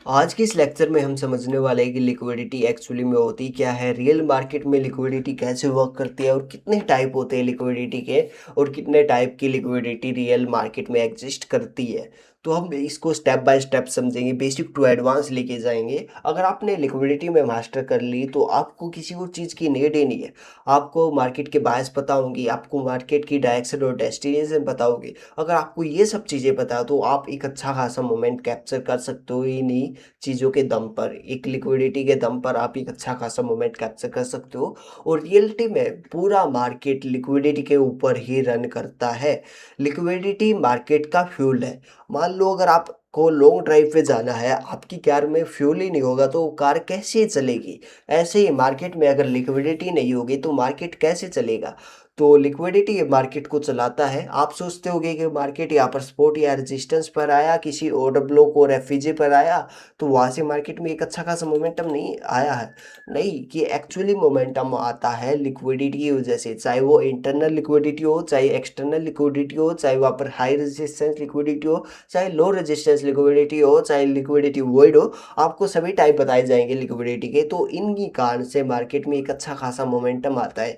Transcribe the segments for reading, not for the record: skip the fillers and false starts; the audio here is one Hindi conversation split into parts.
आज के इस लेक्चर में हम समझने वाले हैं कि लिक्विडिटी एक्चुअली में होती क्या है, रियल मार्केट में लिक्विडिटी कैसे वर्क करती है और कितने टाइप होते हैं लिक्विडिटी के और कितने टाइप की लिक्विडिटी रियल मार्केट में एग्जिस्ट करती है। तो हम इसको स्टेप बाय स्टेप समझेंगे, बेसिक टू एडवांस लेके जाएंगे। अगर आपने लिक्विडिटी में मास्टर कर ली तो आपको किसी और चीज़ की नीड ही नहीं है। आपको मार्केट के बायस पता होंगी, आपको मार्केट की डायरेक्शन और डेस्टिनेशन पता होगी। अगर आपको ये सब चीज़ें पता है तो आप एक अच्छा खासा मोमेंट कैप्चर कर सकते हो ही नहीं चीज़ों के दम पर, एक लिक्विडिटी के दम पर आप एक अच्छा खासा मोमेंट कैप्चर कर सकते हो। और रियलिटी में पूरा मार्केट लिक्विडिटी के ऊपर ही रन करता है। लिक्विडिटी मार्केट का फ्यूल है। मान लो अगर आपको लॉन्ग ड्राइव पे जाना है, आपकी कार में फ्यूल ही नहीं होगा तो वो कार कैसे चलेगी। ऐसे ही मार्केट में अगर लिक्विडिटी नहीं होगी तो मार्केट कैसे चलेगा। तो लिक्विडिटी मार्केट को चलाता है। आप सोचते होगे कि मार्केट यहाँ पर सपोर्ट या रेजिस्टेंस पर आया, किसी ऑर्डर ब्लॉक और एफवीजे पर आया तो वहाँ से मार्केट में एक अच्छा खासा मोमेंटम नहीं आया है। नहीं, ये एक्चुअली मोमेंटम आता है लिक्विडिटी की वजह से, चाहे वो इंटरनल लिक्विडिटी हो, चाहे एक्सटर्नल लिक्विडिटी हो, चाहे वहाँ पर हाई रेजिस्टेंस लिक्विडिटी हो, चाहे लो रेजिस्टेंस लिक्विडिटी हो, चाहे लिक्विडिटी वॉइड हो। आपको सभी टाइप बताए जाएंगे लिक्विडिटी के, तो इनकी कारण से मार्केट में एक अच्छा खासा मोमेंटम आता है।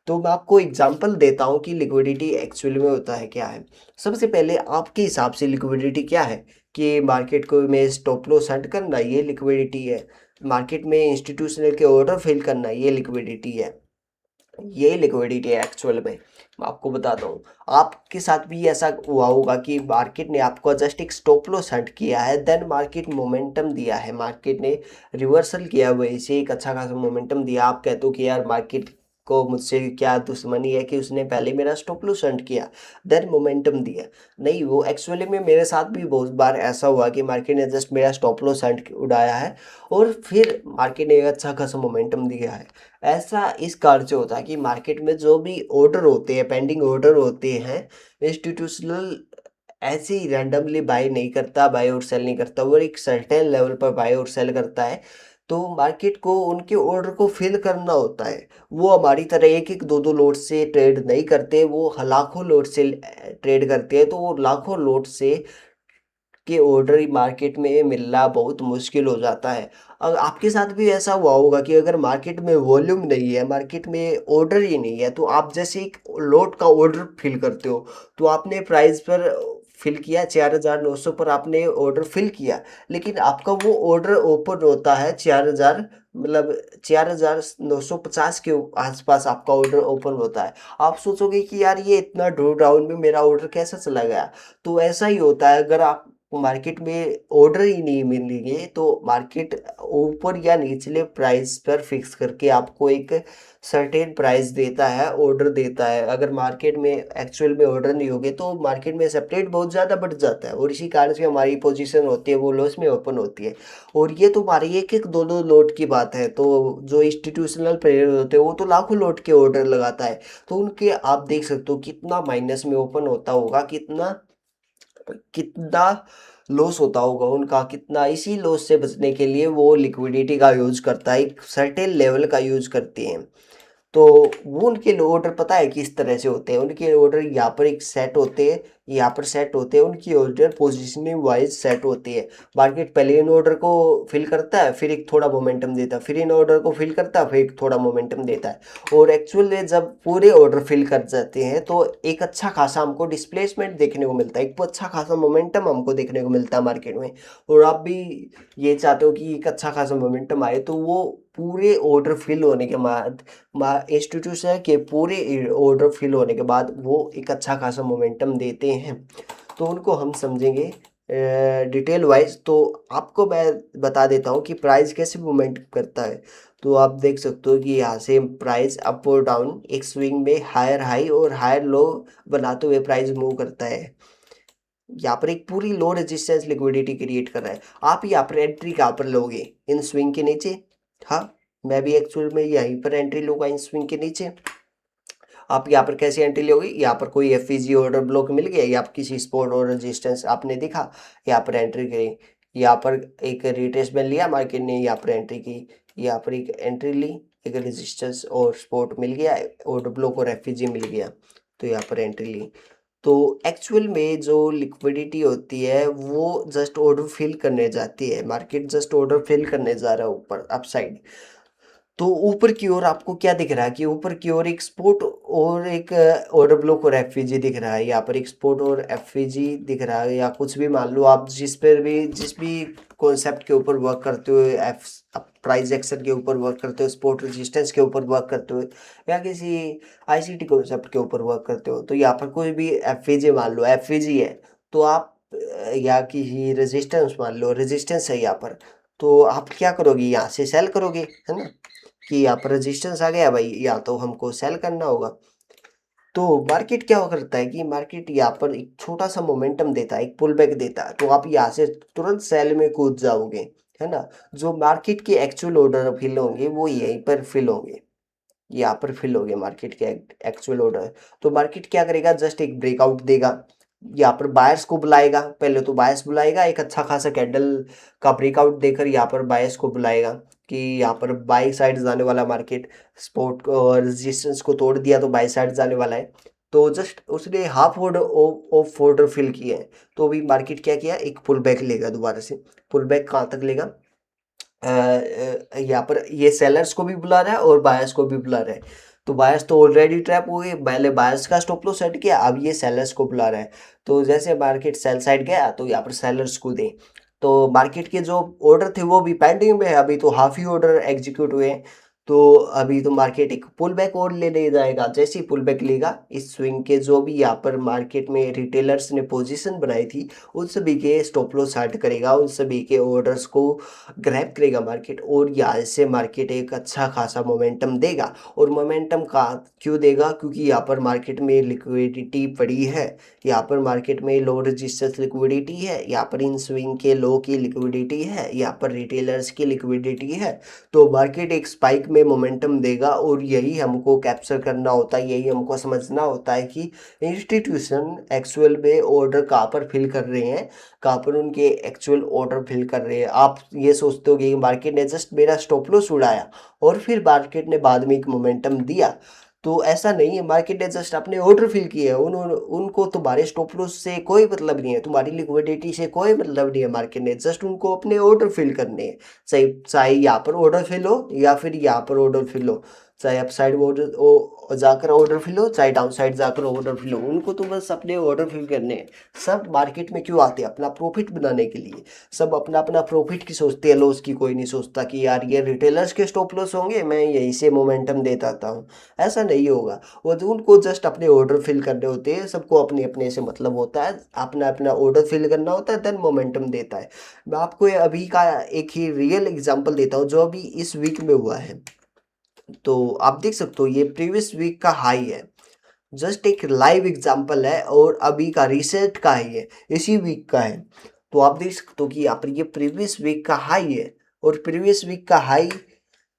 तो मैं आपको एग्जांपल देता हूँ कि लिक्विडिटी एक्चुअली में होता है क्या है। सबसे पहले आपके हिसाब से लिक्विडिटी क्या है कि मार्केट को में स्टॉप लॉस सेट करना, ये लिक्विडिटी है। मार्केट में इंस्टीट्यूशनल के ऑर्डर फिल करना, ये लिक्विडिटी है। ये लिक्विडिटी है एक्चुअल में। मैं आपको बताता हूँ, आपके साथ भी ऐसा हुआ होगा कि मार्केट ने आपको जस्ट एक स्टॉप लॉस सेट किया है, देन मार्केट मोमेंटम दिया है, मार्केट ने रिवर्सल किया, वैसे एक अच्छा खासा मोमेंटम दिया। आप कहते हो कि यार मार्केट को मुझसे क्या दुश्मनी है कि उसने पहले मेरा स्टॉप लॉस सेट किया, देन मोमेंटम दिया। नहीं, वो एक्चुअली में मेरे साथ भी बहुत बार ऐसा हुआ कि मार्केट ने जस्ट मेरा स्टॉप लॉस सेट उड़ाया है और फिर मार्केट ने एक अच्छा खासा मोमेंटम दिया है। ऐसा इस कारण से होता है कि मार्केट में जो भी ऑर्डर होते हैं, पेंडिंग ऑर्डर होते हैं, इंस्टीट्यूशनल ऐसे ही रैंडमली बाय नहीं करता, बाय और सेल नहीं करता, वो एक सर्टेन लेवल पर बाय और सेल करता है। तो मार्केट को उनके ऑर्डर को फिल करना होता है। वो हमारी तरह एक एक दो दो लोट से ट्रेड नहीं करते, वो लाखों लोट से ट्रेड करते हैं। तो वो लाखों लोट से के ऑर्डर ही मार्केट में मिलना बहुत मुश्किल हो जाता है। आपके साथ भी ऐसा हुआ होगा कि अगर मार्केट में वॉल्यूम नहीं है, मार्केट में ऑर्डर ही नहीं है, तो आप जैसे एक लॉट का ऑर्डर फिल करते हो, तो आपने प्राइस पर फिल किया 4,900 पर आपने ऑर्डर फिल किया, लेकिन आपका वो ऑर्डर ओपन होता है 4,000, मतलब 4,950 के आसपास आपका ऑर्डर ओपन होता है। आप सोचोगे कि यार ये इतना ड्रॉ डाउन में मेरा ऑर्डर कैसे चला गया। तो ऐसा ही होता है, अगर आप मार्केट में ऑर्डर ही नहीं मिलेंगे तो मार्केट ऊपर या निचले प्राइस पर फिक्स करके आपको एक सर्टेन प्राइस देता है, ऑर्डर देता है। अगर मार्केट में एक्चुअल में ऑर्डर नहीं होगे तो मार्केट में सेपरेट बहुत ज़्यादा बढ़ जाता है और इसी कारण से हमारी पोजीशन होती है वो लॉस में ओपन होती है। और ये तो हमारी एक एक दो दो लोट की बात है। तो जो इंस्टीट्यूशनल प्लेयर होते हैं वो तो लाखों लोट के ऑर्डर लगाता है, तो उनके आप देख सकते हो कितना माइनस में ओपन होता होगा, कितना कितना लॉस होता होगा उनका, कितना। इसी लॉस से बचने के लिए वो लिक्विडिटी का यूज करता है, एक सर्टेन लेवल का यूज करते हैं। तो वो उनके ऑर्डर पता है किस तरह से होते हैं। उनके ऑर्डर यहाँ पर एक सेट होते हैं, यहाँ पर सेट होते हैं, उनकी ऑर्डर पोजिशनिंग वाइज सेट होती है। मार्केट पहले इन ऑर्डर को फिल करता है, फिर एक थोड़ा मोमेंटम देता है, फिर इन ऑर्डर को फिल करता है, फिर एक थोड़ा मोमेंटम देता है। और एक्चुअल में जब पूरे ऑर्डर फिल कर जाते हैं तो एक अच्छा खासा हमको डिस्प्लेसमेंट देखने को मिलता है, एक अच्छा खासा मोमेंटम हमको देखने को मिलता है मार्केट में। और आप भी ये चाहते हो कि एक अच्छा खासा मोमेंटम आए, तो वो पूरे ऑर्डर फिल होने के बाद, इंस्टीट्यूशन के पूरे ऑर्डर फिल होने के बाद वो एक अच्छा खासा मोमेंटम देते हैं। तो उनको हम समझेंगे डिटेल वाइज। तो आपको मैं बता देता हूँ कि प्राइस कैसे मूवमेंट करता है। तो आप देख सकते हो कि यहाँ से प्राइस अप और डाउन एक स्विंग में हायर हाई और हायर लो बनाते हुए प्राइस मूव करता है। यहाँ पर एक पूरी लो रेजिस्टेंस लिक्विडिटी क्रिएट कर रहा है। आप यहाँ पर एंट्री कहाँ पर लोगे, इन स्विंग के नीचे। हाँ, मैं भी एक्चुअल में यहीं पर एंट्री लूंगा, इन स्विंग के नीचे। आप यहाँ पर कैसे एंट्री लोगे, यहाँ पर कोई एफईजी ऑर्डर ब्लॉक मिल गया या आप किसी स्पॉट और रेजिस्टेंस आपने दिखा, यहाँ पर एंट्री करी। यहाँ पर एक रिट्रेसमेंट लिया मार्केट ने, यहाँ पर एंट्री की, यहाँ पर एक एंट्री ली, एक रेजिस्टेंस और स्पॉट मिल गया, ऑर्डर ब्लॉक और एफईजी मिल गया, तो यहाँ पर एंट्री ली। तो एक्चुअल में जो लिक्विडिटी होती है वो जस्ट ऑर्डर फिल करने जाती है, मार्केट जस्ट ऑर्डर फिल करने जा रहा है ऊपर अपसाइड। तो ऊपर की ओर आपको क्या दिख रहा है कि ऊपर की ओर एक स्पोर्ट और एक ऑर्डर ब्लॉक और एफवीजी दिख रहा है। यहाँ पर एक स्पोर्ट और एफवीजी दिख रहा है, या कुछ भी मान लो आप, जिस भी कॉन्सेप्ट के ऊपर वर्क करते हो, एफ प्राइस एक्शन के ऊपर वर्क करते हो, स्पोर्ट रेजिस्टेंस के ऊपर वर्क करते हो, या किसी आईसीटी कॉन्सेप्ट के ऊपर वर्क करते हो, तो यहाँ पर कोई भी एफवीजी मान लो, एफवीजी है, तो आप या किसी रेजिस्टेंस मान लो, रेजिस्टेंस है यहाँ पर, तो आप क्या करोगे, यहाँ से सेल करोगे, है ना, कि यहाँ पर रेजिस्टेंस आ गया भाई, या तो हमको सेल करना होगा। तो मार्केट क्या करता है कि मार्केट यहाँ पर एक छोटा सा मोमेंटम देता है, एक पुल बैक देता है, तो आप यहाँ से तुरंत सेल में कूद जाओगे, है ना। जो मार्केट के एक्चुअल ऑर्डर फिल होंगे वो यहीं पर फिल होंगे, यहाँ पर फिल हो गया मार्केट के एक्चुअल ऑर्डर। तो मार्केट क्या करेगा, जस्ट एक ब्रेकआउट देगा, यहाँ पर बायर्स को बुलाएगा, पहले तो बायर्स बुलाएगा, एक अच्छा खासा कैंडल का ब्रेकआउट देकर यहाँ पर बायर्स को बुलाएगा कि यहाँ पर बाई साइड जाने वाला मार्केट, सपोर्ट और रेजिस्टेंस को तोड़ दिया तो बाई साइड जाने वाला है। तो जस्ट उसने half order of order fill किए हैं, तो अभी मार्केट क्या किया, एक पुल बैक लेगा दोबारा से। पुल बैक कहाँ तक लेगा, यहाँ पर ये सेलर्स को भी बुला रहा है और बायर्स को भी बुला रहा है। तो बायर्स तो ऑलरेडी ट्रैप हो गए, पहले बायर्स का स्टॉप लॉस सेट किया, अब ये सेलर्स को बुला रहा है। तो जैसे मार्केट सेल साइड गया तो यहाँ पर सेलर्स को दे, तो मार्केट के जो ऑर्डर थे वो भी पेंडिंग में है, अभी तो हाफ ही ऑर्डर एग्जीक्यूट हुए हैं। तो अभी तो मार्केट एक पुल बैक और ले जाएगा, जैसे ही पुल बैक लेगा, इस स्विंग के जो भी यहाँ पर मार्केट में रिटेलर्स ने पोजीशन बनाई थी उन सभी के स्टॉप लॉस हट करेगा, उन सभी के ऑर्डर्स को ग्रैब करेगा मार्केट, और यहाँ से मार्केट एक अच्छा खासा मोमेंटम देगा। और मोमेंटम का क्यों देगा, क्योंकि यहाँ पर मार्केट में लिक्विडिटी पड़ी है, यहाँ पर मार्केट में लो रजिस्टर्स लिक्विडिटी है, यहाँ पर इन स्विंग के लो की लिक्विडिटी है, यहाँ पर रिटेलर्स की लिक्विडिटी है। तो मार्केट एक स्पाइक में मोमेंटम देगा, और यही हमको कैप्चर करना होता है, यही हमको समझना होता है कि इंस्टीट्यूशन एक्चुअल में ऑर्डर कहाँ पर फिल कर रहे हैं, कहाँ पर उनके एक्चुअल ऑर्डर फिल कर रहे हैं। आप ये सोचते हो कि मार्केट ने जस्ट मेरा स्टॉप लॉस उड़ाया और फिर मार्केट ने बाद में एक मोमेंटम दिया, तो ऐसा नहीं है। मार्केट ने जस्ट अपने ऑर्डर फिल किए हैं, उनको तुम्हारे स्टॉप लॉस से कोई मतलब नहीं है, तुम्हारी लिक्विडिटी से कोई मतलब नहीं है। मार्केट ने जस्ट उनको अपने ऑर्डर फिल करने हैं, चाहे चाहे यहाँ पर ऑर्डर फिल हो या फिर यहाँ पर ऑर्डर फिल हो, चाहे अप साइड ऑर्डर जाकर ऑर्डर फिल हो, चाहे डाउन साइड जाकर ऑर्डर फिल हो, उनको तो बस अपने ऑर्डर फिल करने हैं। सब मार्केट में क्यों आते हैं, अपना प्रॉफिट बनाने के लिए। सब अपना अपना प्रॉफिट की सोचते हैं, लॉस की कोई नहीं सोचता कि यार ये रिटेलर्स के स्टॉप लॉस होंगे, मैं यहीं से मोमेंटम देता आता हूँ। ऐसा नहीं होगा, वो तो उनको जस्ट अपने ऑर्डर फिल करने होते हैं, सबको अपने अपने से मतलब होता है, अपना अपना ऑर्डर फिल करना होता है, देन मोमेंटम देता है। मैं आपको ये अभी का एक ही रियल एग्जांपल देता हूँ जो अभी इस वीक में हुआ है। तो आप देख सकते हो ये प्रीवियस वीक का हाई है, जस्ट एक लाइव एग्जांपल है, और अभी का रिसेंट का हाई है, इसी वीक का है। तो आप देख सकते हो कि यहाँ पर ये प्रीवियस वीक का हाई है, और प्रीवियस वीक का हाई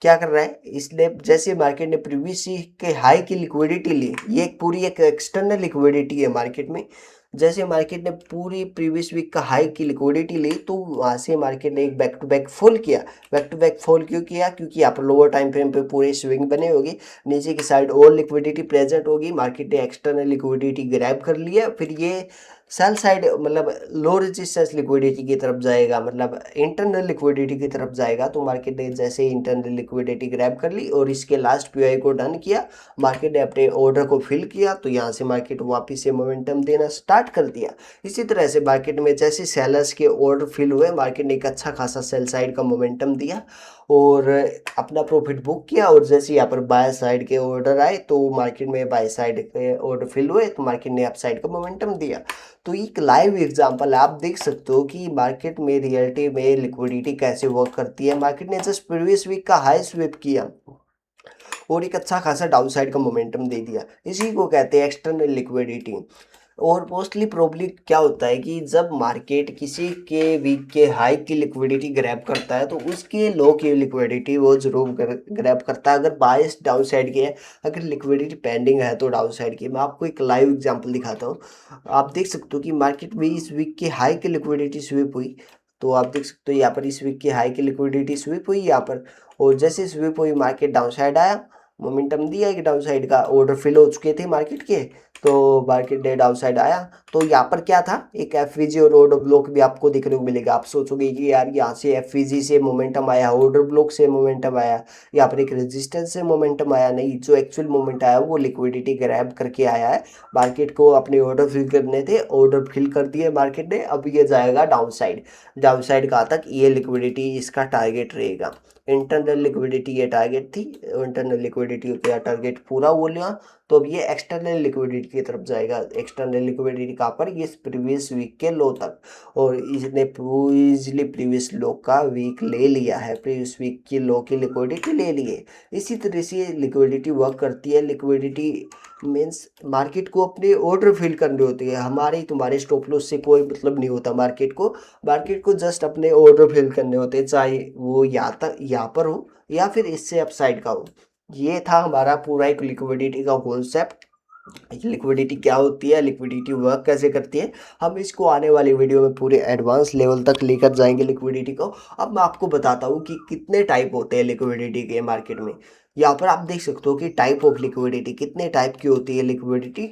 क्या कर रहा है, इसलिए जैसे मार्केट ने प्रीवियस के हाई की लिक्विडिटी ली, ये एक पूरी एक एक्सटर्नल लिक्विडिटी है मार्केट में। जैसे मार्केट ने पूरी प्रीवियस वीक का हाई की लिक्विडिटी ली, तो वहाँ से मार्केट ने एक बैक टू बैक फॉल किया। बैक टू बैक फॉल क्यों किया, क्योंकि यहाँ पर लोअर टाइम फ्रेम पे पूरे स्विंग बने होगी, नीचे की साइड और लिक्विडिटी प्रेजेंट होगी, मार्केट ने एक्सटर्नल लिक्विडिटी ग्रैब कर लिया, फिर ये सेल साइड मतलब लो रेजिस्टेंस लिक्विडिटी की तरफ जाएगा, मतलब इंटरनल लिक्विडिटी की तरफ जाएगा। तो मार्केट ने जैसे इंटरनल लिक्विडिटी ग्रैब कर ली और इसके लास्ट पीआई को डन किया, मार्केट ने अपने ऑर्डर को फिल किया, तो यहाँ से मार्केट वापस से मोमेंटम देना स्टार्ट कर दिया। इसी तरह से मार्केट में जैसे सेलर्स के ऑर्डर फिल हुए, मार्केट ने एक अच्छा खासा सेल साइड का मोमेंटम दिया और अपना प्रॉफिट बुक किया, और जैसे यहाँ पर बाय साइड के ऑर्डर आए तो मार्केट में बाय साइड के ऑर्डर फिल हुए, तो मार्केट ने अप साइड का मोमेंटम दिया। तो एक लाइव एग्जांपल आप देख सकते हो कि मार्केट में रियलिटी में लिक्विडिटी कैसे वर्क करती है। मार्केट ने जस्ट प्रीवियस वीक का हाई स्वीप किया और एक अच्छा खासा डाउन साइड का मोमेंटम दे दिया, इसी को कहते हैं एक्सटर्नल लिक्विडिटी। और मोस्टली प्रॉब्ली क्या होता है कि जब मार्केट किसी के वीक के हाई की लिक्विडिटी ग्रैब करता है तो उसके लो की लिक्विडिटी वो जरूर ग्रैब करता है। अगर बायस डाउन साइड की है, अगर लिक्विडिटी पेंडिंग है तो डाउन साइड की। मैं आपको एक लाइव एग्जांपल दिखाता हूँ। आप देख सकते हो कि मार्केट में इस वीक के हाई की लिक्विडिटी स्वीप हुई, तो आप देख सकते हो यहाँ पर इस वीक की हाई की लिक्विडिटी स्वीप हुई यहाँ पर, और जैसे स्वीप हुई मार्केट डाउन साइड आया, मोमेंटम दिया एक डाउन साइड का, ऑर्डर फिल हो चुके थे मार्केट के, तो मार्केट डे डाउन साइड आया। तो यहाँ पर क्या था, एक एफवीजी और ऑर्डर ब्लॉक भी आपको देखने को मिलेगा। आप सोचोगे कि यार यहाँ से एफवीजी से मोमेंटम आया, ऑर्डर ब्लॉक से मोमेंटम आया, यहाँ पर एक रेजिस्टेंस से मोमेंटम आया। नहीं, जो एक्चुअल मोमेंट आया वो लिक्विडिटी ग्रैब करके आया है। मार्केट को अपने ऑर्डर फिल करने थे, ऑर्डर फिल कर दिए मार्केट ने, अब ये जाएगा डाउन साइड। डाउन साइड कहाँ तक, ये लिक्विडिटी इसका टारगेट रहेगा। इंटरनल लिक्विडिटी ये टारगेट थी, इंटरनल लिक्विडिटी का टारगेट पूरा हो लिया। तो अब ये एक्सटर्नल लिक्विडिटी की तरफ जाएगा। एक्सटर्नल लिक्विडिटी कहाँ पर, ये प्रीवियस वीक के लो तक, और इसने इजिली प्रीवियस लो का वीक ले लिया है, प्रीवियस वीक की लो की लिक्विडिटी ले लिए। इसी तरह से लिक्विडिटी वर्क करती है। लिक्विडिटी मीन्स मार्केट को अपने ऑर्डर फिल करनी होती है, हमारे तुम्हारे स्टॉप लॉस से कोई मतलब नहीं होता मार्केट को। मार्केट को जस्ट अपने ऑर्डर फिल करने होते हैं, चाहे वो यहाँ तक यहाँ पर हो या फिर इससे अपसाइड का हो। ये था हमारा पूरा एक लिक्विडिटी का कॉन्सेप्ट। लिक्विडिटी क्या होती है, लिक्विडिटी वर्क कैसे करती है, हम इसको आने वाली वीडियो में पूरे एडवांस लेवल तक लेकर जाएंगे लिक्विडिटी को। अब मैं आपको बताता हूँ कि कितने टाइप होते हैं लिक्विडिटी के मार्केट में। यहाँ पर आप देख सकते हो कि टाइप ऑफ लिक्विडिटी कितने टाइप की होती है लिक्विडिटी।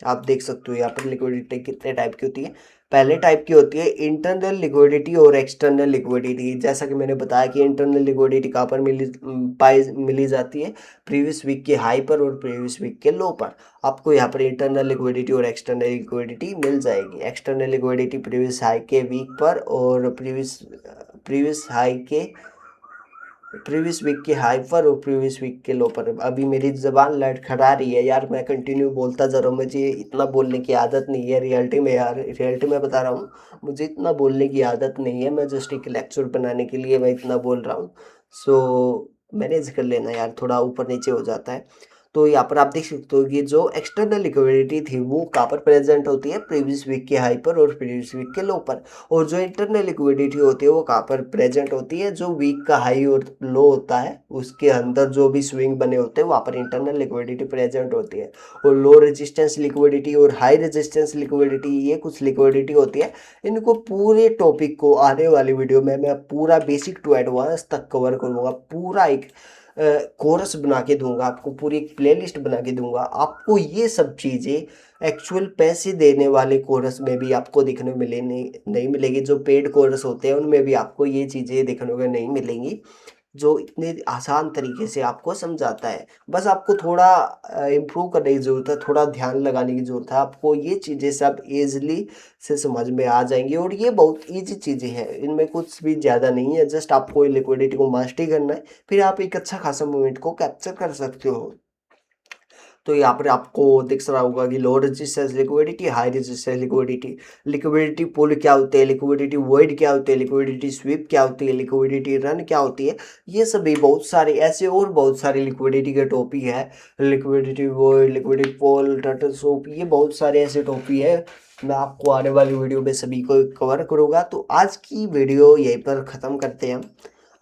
आप देख सकते हो यहाँ पर लिक्विडिटी कितने टाइप की होती है। पहले टाइप की होती है इंटरनल लिक्विडिटी और एक्सटर्नल लिक्विडिटी। जैसा कि मैंने बताया कि इंटरनल लिक्विडिटी कहाँ पर मिली जाती है, प्रीवियस वीक के हाई पर और प्रीवियस वीक के लो पर। आपको यहाँ पर इंटरनल लिक्विडिटी और एक्सटर्नल लिक्विडिटी मिल जाएगी। एक्सटर्नल लिक्विडिटी प्रीवियस हाई के वीक पर और प्रीवियस वीक के हाई पर और प्रीवियस वीक के लो पर। अभी मेरी जबान लड़खड़ा रही है यार, मैं कंटिन्यू बोलता जा रहा हूँ, मुझे इतना बोलने की आदत नहीं है रियलिटी में यार, रियलिटी में बता रहा हूँ, मुझे इतना बोलने की आदत नहीं है। मैं जस्ट एक लेक्चर बनाने के लिए मैं इतना बोल रहा हूँ। सो मैनेज कर लेना यार, थोड़ा ऊपर नीचे हो जाता है। तो यहाँ पर आप देख सकते हो कि जो एक्सटर्नल लिक्विडिटी थी वो कहाँ पर प्रेजेंट होती है, प्रीवियस वीक के हाई पर और प्रीवियस वीक के लो पर। और जो इंटरनल लिक्विडिटी होती है वो कहाँ पर प्रेजेंट होती है, जो वीक का हाई और लो होता है उसके अंदर जो भी स्विंग बने होते हैं वहाँ पर इंटरनल लिक्विडिटी प्रेजेंट होती है। और लो रेजिस्टेंस लिक्विडिटी और हाई रेजिस्टेंस लिक्विडिटी, ये कुछ लिक्विडिटी होती है। इनको पूरे टॉपिक को आने वाली वीडियो में मैं पूरा बेसिक टू एडवांस तक कवर करूँगा। पूरा एक कोर्स बना के दूंगा आपको, पूरी एक प्लेलिस्ट बना के दूंगा आपको। ये सब चीज़ें एक्चुअल पैसे देने वाले कोर्स में भी आपको देखने को नहीं मिलेगी। जो पेड कोर्स होते हैं उनमें भी आपको ये चीज़ें देखने को नहीं मिलेंगी, जो इतने आसान तरीके से आपको समझाता है। बस आपको थोड़ा इम्प्रूव करने की ज़रूरत है, थोड़ा ध्यान लगाने की ज़रूरत है। आपको ये चीज़ें सब ईज़िली से समझ में आ जाएंगी, और ये बहुत ईजी चीज़ें हैं, इनमें कुछ भी ज़्यादा नहीं है। जस्ट आपको लिक्विडिटी को मास्टरी करना है, फिर आप एक अच्छा खासा मूवमेंट को कैप्चर कर सकते हो। तो यहाँ पर आपको दिख रहा होगा कि low resistance liquidity, high resistance liquidity, liquidity pool क्या होते हैं, लिक्विडिटी वॉइड क्या होते हैं, लिक्विडिटी स्वीप क्या होती है, लिक्विडिटी रन क्या होती है। ये सभी बहुत सारे ऐसे और बहुत सारे लिक्विडिटी के टॉपिक है। लिक्विडिटी वॉइड, लिक्विडिटी पोल, टर्टल सोप, ये बहुत सारे ऐसे टॉपिक है। मैं आपको आने वाली वीडियो में सभी को कवर करूँगा। तो आज की वीडियो यहीं पर ख़त्म करते हैं हम।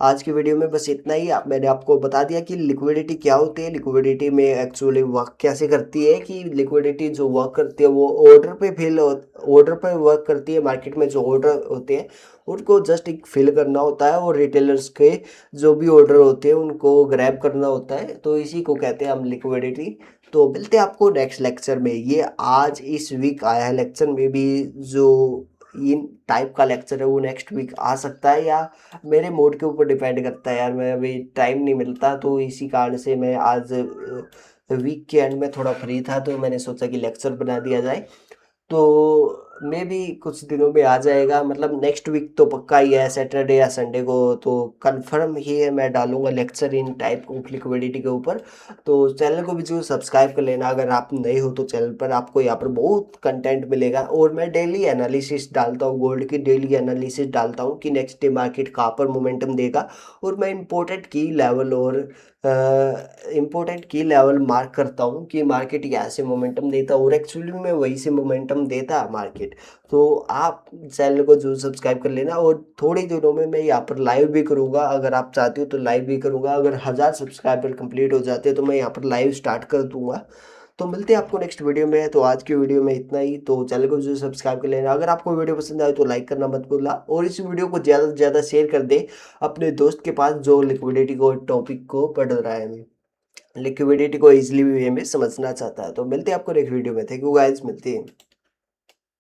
आज की वीडियो में बस इतना ही। मैंने आपको बता दिया कि लिक्विडिटी क्या होती है, लिक्विडिटी में एक्चुअली वर्क कैसे करती है, कि लिक्विडिटी जो वर्क करती है वो ऑर्डर पे वर्क करती है। मार्केट में जो ऑर्डर होते हैं उनको जस्ट एक फिल करना होता है, और रिटेलर्स के जो भी ऑर्डर होते हैं उनको ग्रैब करना होता है। तो इसी को कहते हैं हम लिक्विडिटी। तो मिलते हैं आपको नेक्स्ट लेक्चर में। ये आज इस वीक आया है लेक्चर में भी, जो इन टाइप का लेक्चर है वो नेक्स्ट वीक आ सकता है, या मेरे मूड के ऊपर डिपेंड करता है यार। मैं अभी टाइम नहीं मिलता, तो इसी कारण से मैं आज वीक के एंड में थोड़ा फ्री था, तो मैंने सोचा कि लेक्चर बना दिया जाए। तो मे भी कुछ दिनों में आ जाएगा, मतलब नेक्स्ट वीक तो पक्का ही है, सैटरडे या संडे को तो कंफर्म ही है, मैं डालूंगा lecture in type of liquidity के ऊपर। तो चैनल को भी जरूर सब्सक्राइब कर लेना अगर आप नए हो तो। चैनल पर आपको यहाँ पर बहुत कंटेंट मिलेगा, और मैं डेली एनालिसिस डालता हूँ, गोल्ड की डेली एनालिसिस डालता हूँ कि नेक्स्ट डे मार्केट कहाँ पर मोमेंटम देगा। और मैं इंपॉर्टेंट की लेवल और इम्पोर्टेंट की लेवल मार्क करता हूँ कि मार्केट यहाँ से मोमेंटम देता है, और एक्चुअली में वही से मोमेंटम देता है मार्केट। तो आप चैनल को जरूर सब्सक्राइब कर लेना, और थोड़ी दिनों में मैं यहाँ पर लाइव भी करूँगा, अगर आप चाहते हो तो लाइव भी करूँगा। अगर 1000 सब्सक्राइबर कंप्लीट हो जाते हैं तो मैं यहाँ पर लाइव स्टार्ट कर दूंगा। तो मिलते हैं आपको नेक्स्ट वीडियो में। तो आज की वीडियो में इतना ही। तो चैनल को जरूर सब्सक्राइब कर लेना। अगर आपको वीडियो पसंद आए तो लाइक करना मत भूलना, और इस वीडियो को ज़्यादा से ज़्यादा शेयर कर दे अपने दोस्त के पास जो लिक्विडिटी को टॉपिक को पढ़ रहा है। लिक्विडिटी को ईज़िली वे में समझना चाहता है। तो मिलते हैं आपको नेक्स्ट वीडियो में। थैंक यू गाइस, मिलते हैं।